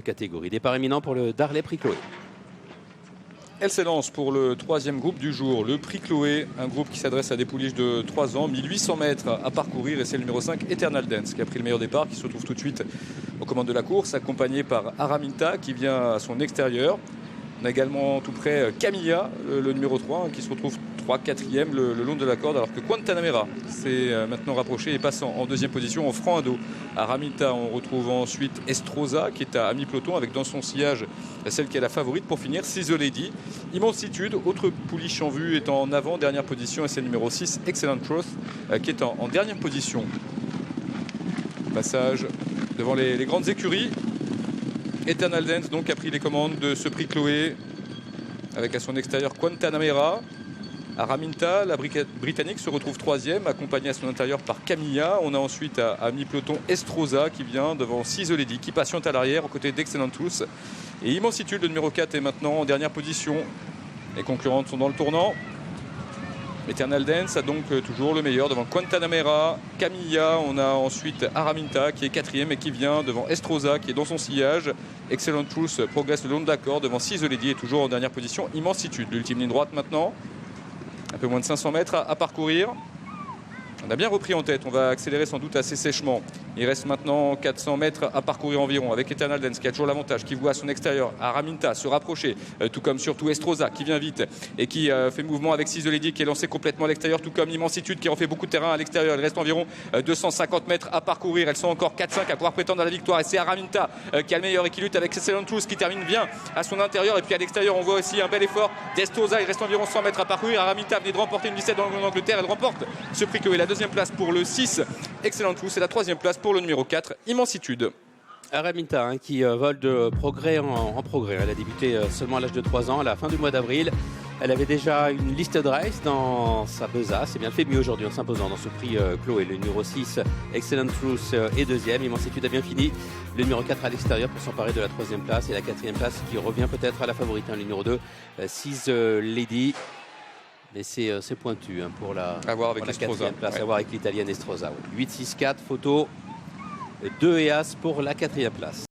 Catégorie. Départ éminent pour le Darley Prix Chloé. Elle s'élance pour le troisième groupe du jour, le Prix Chloé, un groupe qui s'adresse à des pouliches de 3 ans, 1800 mètres à parcourir, et c'est le numéro 5, Eternal Dance, qui a pris le meilleur départ, qui se retrouve tout de suite aux commandes de la course, accompagné par Araminta, qui vient à son extérieur. On a également tout près Camilla, le numéro 3, qui se retrouve 3-4e le long de la corde, alors que Guantanamera s'est maintenant rapproché et passe en deuxième position en franc à dos. À Raminta, on retrouve ensuite Estroza, qui est à mi-peloton, avec dans son sillage celle qui est la favorite pour finir, Sizzle Lady. Immensitude, autre pouliche en vue, est en avant, dernière position, et c'est le numéro 6, Excellent Truth, qui est en dernière position. Passage devant les grandes écuries. Eternal Dance donc a pris les commandes de ce Prix Chloé avec à son extérieur Guantanamera. Araminta, la Britannique, se retrouve 3e, accompagnée à son intérieur par Camilla. On a ensuite à mi-peloton Estroza qui vient devant Sizzle Lady, qui patiente à l'arrière aux côtés d'Excellent Truth. Et Immensitude, le numéro 4, est maintenant en dernière position. Les concurrentes sont dans le tournant. Eternal Dance a donc toujours le meilleur devant Guantanamera, Camilla. On a ensuite Araminta qui est 4e et qui vient devant Estroza qui est dans son sillage. Excellent Truth progresse le long de la corde devant Sizzle Lady et toujours en dernière position Immensitude. L'ultime ligne droite maintenant. Un peu moins de 500 mètres à parcourir. On a bien repris en tête, on va accélérer sans doute assez sèchement. Il reste maintenant 400 mètres à parcourir environ avec Eternal Dance qui a toujours l'avantage, qui voit à son extérieur Araminta se rapprocher, tout comme surtout Estroza qui vient vite et qui fait mouvement avec Sizzle Lady qui est lancé complètement à l'extérieur, tout comme Immensitude qui refait beaucoup de terrain à l'extérieur. Il reste environ 250 mètres à parcourir. Elles sont encore 4-5 à pouvoir prétendre à la victoire et c'est Araminta qui a le meilleur et qui lutte avec Excellent Truth qui termine bien à son intérieur. Et puis à l'extérieur, on voit aussi un bel effort d'Estroza. Il reste environ 100 mètres à parcourir. Araminta venait de remporter une 17 en Angleterre. Elle remporte ce Prix Chloé. La deuxième place pour le 6, Excellent Truth, et la troisième place pour le numéro 4, Immensitude. Araminta qui vole de progrès en progrès. Elle a débuté seulement à l'âge de 3 ans, à la fin du mois d'avril. Elle avait déjà une liste de race dans sa besace. C'est bien fait mieux aujourd'hui en s'imposant dans ce Prix Chloé. Le numéro 6, Excellent Truth, est 2e. Immensitude a bien fini. Le numéro 4 à l'extérieur pour s'emparer de la 3e place. Et la 4e place qui revient peut-être à la favorite. Le numéro 2, Sizzle Lady. Mais c'est pointu pour la 4e place, à voir avec l'italienne Estroza. 8-6-4, photo, 2 et As pour la 4e place.